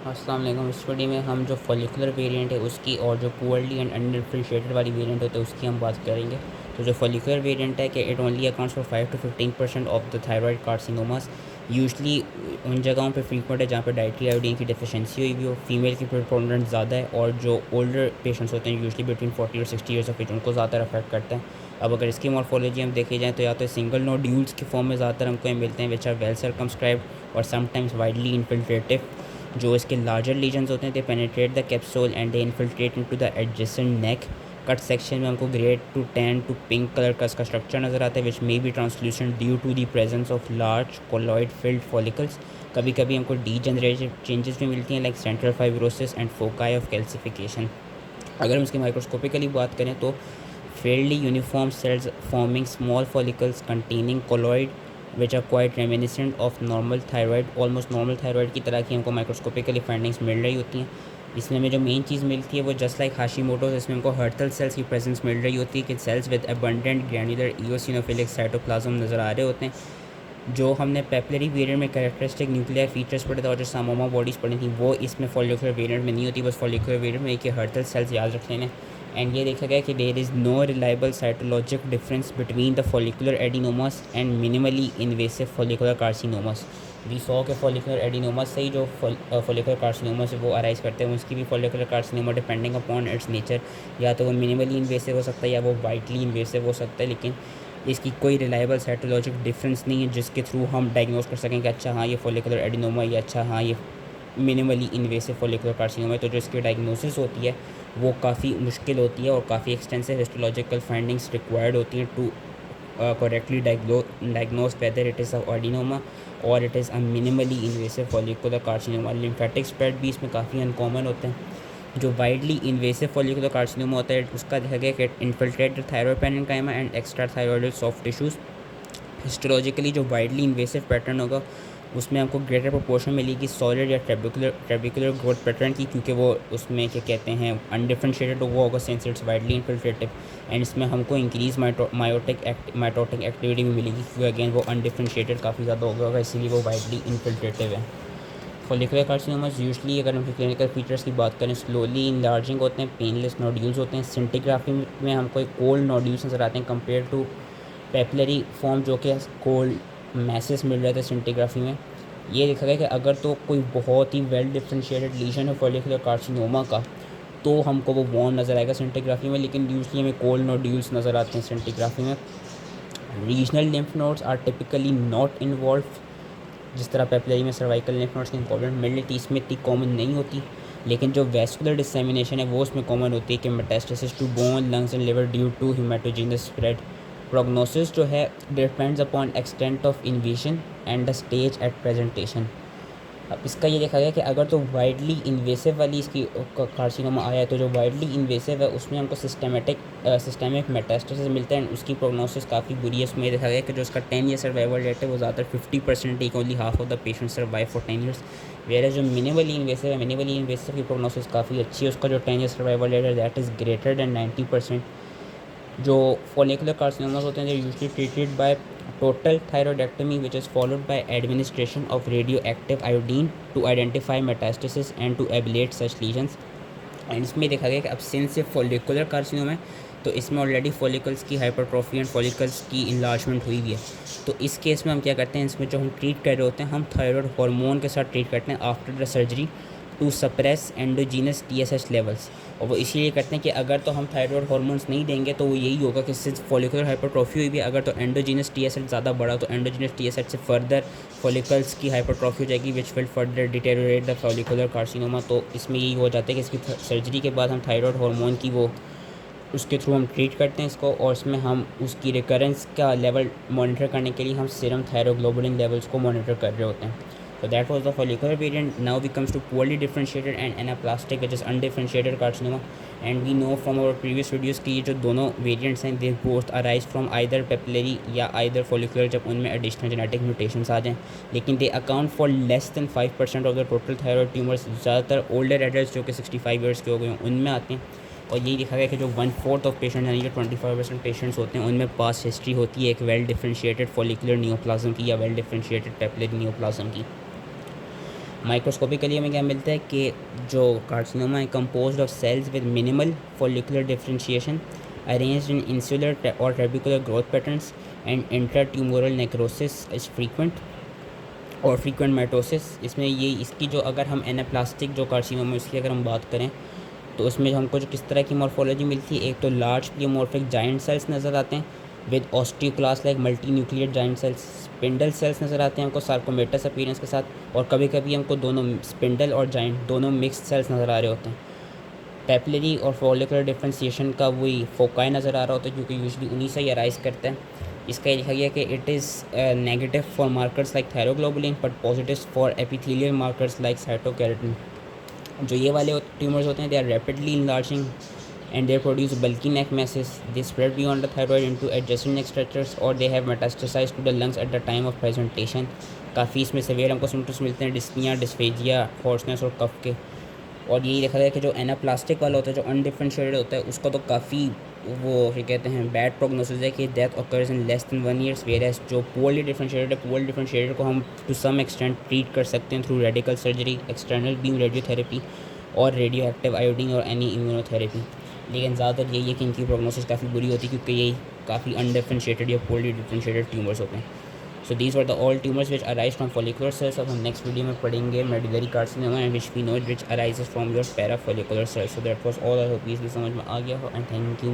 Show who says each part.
Speaker 1: अस्सलाम वालेकुम। इस वीडियो में हम जो फॉलिकुलर वेरिएंट है उसकी और जो पुअरली एंड अनडिफरेंशिएटेड वाली वेरिएंट होता है उसकी हम बात करेंगे। तो जो फॉलिकुलर वेरिएंट है कि it only accounts for 5 to 15% of the thyroid carcinomas. Usually उन जगहों पे फ्रीक्वेंट है जहाँ पे डाइटरी आयोडीन की डिफिशेंसी हुई भी हो, फीमेल की प्रोपोनेंट ज़्यादा है, और जो ओल्डर पेशेंट्स होते हैं यूजली बिटवीन 40 और 60 ईयर्स ऑफ एज उनको ज़्यादा अफेक्ट करता है। अब अगर इसकी मॉर्फोलॉजी हम देखे जाएँ तो या तो सिंगल नोड्यूल्स के फॉर्म में ज़्यादातर हमको ये मिलते हैं विच आर वेल सर्कमस्क्राइब्ड और समटाइम्स वाइडली इन्फिल्ट्रेटिव। जो इसके लार्जर लीजन्स होते हैं they penetrate the capsule and they infiltrate into the adjacent neck. Cut section में हमको grey to tan to pink colour का इसका स्ट्रक्चर नज़र आता है which may be translucent due to the presence of large colloid filled follicles. कभी कभी हमको डी जनरेटिव चेंजेस भी मिलती हैं like central fibrosis and foci of calcification. अगर हम इसकी माइक्रोस्कोपिकली बात करें तो fairly uniform cells forming small follicles containing colloid which are quite reminiscent of normal thyroid, almost normal thyroid की तरह की हमको माइक्रोस्कोपिकली फाइंडिंग्स मिल रही होती हैं। इसमें हमें जो मेन चीज़ मिलती है वो जस्ट लाइक हाशिमोटोस, इसमें हमको हर्टल सेल्स की प्रेजेंस मिल रही होती है कि cells with abundant granular eosinophilic cytoplasm नज़र आ रहे होते हैं। जो हमने पेपलरी वेरिएंट में कैरेक्टरिस्टिक न्यूक्लियर फीचर्स पढ़े थे और जो सामोमा बॉडीज़ पढ़ी थी वो इसमें फॉलिकुलर वेरिएंट में नहीं होती। बस फॉलिकुलर वेरिएंट में एक हर्टल सेल्स याद रख लेना। एंड ये देखा गया कि there is no reliable cytologic difference between the follicular adenomas and minimally invasive follicular carcinomas. We saw के फॉलिकुलर एडिनोमास से ही जो फॉलिकुलर कार्सिनोमा से वो अराइज करते हैं उसकी भी follicular carcinoma depending upon its nature या तो वो मिनिमली इन्वेसिव हो सकता है या वो वाइडली इन्वेसिव हो सकता है, लेकिन इसकी कोई रिलायबल साइटोलॉजिक डिफरेंस नहीं है जिसके थ्रू हम डायग्नोस कर सकें कि अच्छा हाँ ये फॉलिकुलर एडिनोमा या अच्छा हाँ ये मिनिमली इन्वेसिव फॉलिकुलर कार्सिनोमा है। तो जो इसकी डायग्नोसिस होती है वो काफ़ी मुश्किल होती है और काफ़ी एक्सटेंसिव हिस्टोलॉजिकल फाइंडिंग्स रिक्वायर्ड होती हैं to correctly diagnose whether it is a adenoma और it is a minimally invasive follicular carcinoma. Lymphatic spread भी इसमें काफ़ी अनकॉमन होते हैं। जो वाइडली इन्वेसिव फॉलिकुलर कार्सिनोमा होता है उसका देखा गया कि infiltrate thyroid parenchyma and extra thyroidal soft tissues. Histologically जो वाइडली इन्वेसिव पैटर्न होगा उसमें हमको ग्रेटर प्रोपोर्शन मिलेगी सॉलिड या ट्रेबिकुलर ग्रोथ पैटर्न की, क्योंकि वो उसमें क्या कहते हैं अनडिफरेंशिएटेड हुआ होगा सिंस इट्स वाइडली इन्फिल्ट्रेटिव। एंड इसमें हमको इंक्रीज माइटोटिक एक्टिविटी भी मिलेगी क्योंकि अगेन वो अनडिफरेंशिएटेड काफ़ी ज़्यादा होगा, इसीलिए वो वाइडली इन्फिल्ट्रेटिव है। फॉलिकुलर कार्सिनोमास यूजली अगर हम क्लिनिकल फीचर्स की बात करें स्लोली इंलार्जिंग होते हैं, पेनलेस नोड्यूल्स होते हैं। सिंटिग्राफी में हमको एक कोल्ड नोड्यूल्स नज़र आते हैं कंपेयर टू पेपलरी फॉर्म जो कि कोल्ड मैसेस मिल रहे थे सिंटिग्राफी में। ये देखा गया कि अगर तो कोई बहुत ही वेल डिफरेंशिएटेड लीजन है फॉलिकुलर कार्सिनोमा का तो हमको वो वॉन नज़र आएगा सिंटिग्राफी में, लेकिन यूजली हमें कोल्ड नोड्यूल्स नज़र आते हैं सिंटिग्राफी में। Regional lymph nodes are typically not involve, जिस तरह पेपलरी में सर्वाइकल लिम्फ नोड्स की इंपॉर्टेंट मिडिलिटी इसमें इतनी कॉमन नहीं होती, लेकिन जो वेस्कुलर डिसेमिनेशन है वो उसमें कॉमन होती है कि metastasis to bone lungs and liver due to haematogenous spread. Prognosis जो है depends upon extent of invasion and the stage at presentation. अब इसका ये देखा गया कि अगर तो वाइडली इन्वेसिव वाली इसकी कार्सिनोमा आया है तो जो वाइडली इन्वेसिव है उसमें हमको सिस्टेमिक मेटास्टेसिस मिलता है, उसकी प्रोग्नोसिस काफ़ी बुरी है। उसमें देखा गया कि जो उसका 10 ईयर सर्वाइवल रेट है वो ज़्यादातर 50% है, only half of the patient survive for 10 years. Where जो मिनिमली इन्वेसिव की प्रोग्नोसिस काफ़ी अच्छी है, उसका जो 10 ईयर सर्वाइवल रेट है दैट इज़ ग्रेटर दैन 90%। जो फॉलिकुलर कार्सिनोमास होते हैं they usually treated by total thyroidectomy which is followed by administration of radio active iodine to identify metastasis and to ablate such lesions. And इसमें देखा गया कि अब since ये follicular carcinoma है तो इसमें ऑलरेडी फॉलिकल्स की हाइपरट्रॉफी एंड फॉलिकल्स की इन्लार्जमेंट हुई हुई है। तो इस केस में हम क्या करते हैं, इसमें जो हम ट्रीट कर रहे होते हैं हम थायराइड हार्मोन के साथ ट्रीट करते हैं after the surgery to suppress endogenous TSH levels. और वो इसीलिए करते हैं कि अगर तो हम थायराइड हार्मोन्स नहीं देंगे तो वो यही होगा कि सिर्फ फॉलिकुलर हाइपरट्रॉफी हुई भी, अगर तो एंडोजीनस TSH ज़्यादा बढ़ा तो एंडोजीनस TSH से फर्दर फॉलिकल्स की हाइपरट्रॉफी हो जाएगी which will further deteriorate the follicular carcinoma. तो इसमें यही हो जाता है कि इसकी सर्जरी के बाद हम थायराइड हार्मोन की वो उसके थ्रू हम ट्रीट करते हैं इसको, और इसमें हम उसकी रिकरेंस का लेवल मॉनिटर करने के लिए हम सीरम थायरोग्लोबुलिन लेवल्स को मॉनिटर कर रहे होते हैं। So that was the follicular variant. Now we comes to poorly differentiated and anaplastic which is undifferentiated carcinoma. And we know from our previous videos कि ये जो दोनों variants हैं they both arise from either papillary या either follicular जब उनमें additional genetic mutations आ जाएँ, लेकिन they account for less than 5% of the total thyroid tumors। ज़्यादातर older adults जो कि 65 years के हो गए हैं उनमें आते हैं। और यही देखा गया कि जो 1/4 ऑफ पेशेंट यानी जो 25% पेशेंट्स होते हैं उनमें पास हिस्ट्री होती है एक वेल डिफरेंशिएटेड फॉलिकुलर नियोप्लाज्म की या वेल डिफरेंशिएटेड पेपिलरी नियोप्लाज्म की। माइक्रोस्कोपिकली हमें क्या मिलता है कि जो कार्सिनोमा है composed of cells with minimal follicular differentiation arranged in insular और trabecular growth patterns and intra tumoral necrosis is frequent और फ्रीक्वेंट माइटोसिस। इसमें ये इसकी जो अगर हम एनाप्लास्टिक जो कार्सिनोमा इसकी अगर हम बात करें तो उसमें हमको जो किस तरह की मॉर्फोलॉजी मिलती है, एक तो लार्ज प्लियोमॉर्फिक जाइंट सेल्स नज़र आते हैं with osteoclast like multi nuclear giant cells, spindle cells नज़र आते हैं हमको सार्कोमेटस अपीयरेंस के साथ, और कभी कभी हमको दोनों स्पिंडल और जाइंट दोनों मिक्स्ड सेल्स नज़र आ रहे होते हैं। पैपिलरी और फॉलिकुलर डिफरेंशिएशन का वही फोकाई नज़र आ रहा होता है क्योंकि यूजली उन्हीं से ही अराइज करता है। इसका ये लिखा गया कि it is negative for markers like thyroglobulin but positive for epithelial markers like cytokeratin. जो ये वाले ट्यूमर्स होते हैं they are rapidly enlarging and they produce bulky neck masses. They spread beyond the thyroid into adjacent neck structures or they have metastasized to the lungs at the time of presentation. काफ़ी इसमें saviour हमको symptoms मिलते हैं dyspnoea, dysphagia, hoarseness और कफ के। और यही देखा गया कि जो एनाप्लास्टिक वाला होता है, जो अनडिफरेंशिएटेड होता है, उसका तो काफ़ी वो क्या कहते हैं बैड प्रोग्नोसिस है कि death occurs in less than 1 years, whereas जो पुअरली डिफरेंशिएटेड है, पुअरली डिफरेंशिएटेड को हम टू सम एक्सटेंट ट्रीट कर सकते हैं through radical surgery, external beam radiotherapy और रेडियो एक्टिव आयोडीन और एनी इम्यूनोथेरेपी। लेकिन ज़्यादातर यही है कि इनकी प्रोग्नोसिस काफ़ी बुरी होती है क्योंकि यही काफ़ी अनडिफरेंशिएटेड या पोरली डिफरेंशिएटेड ट्यूमर्स होते हैं। So these were the all tumours which arise from follicular cells. अब हम नेक्स्ट वीडियो में पढ़ेंगे medullary carcinoma and which we know it which arises from your parafollicular cells. So that was all. I hope easily समझ में आ गया हो and thank you.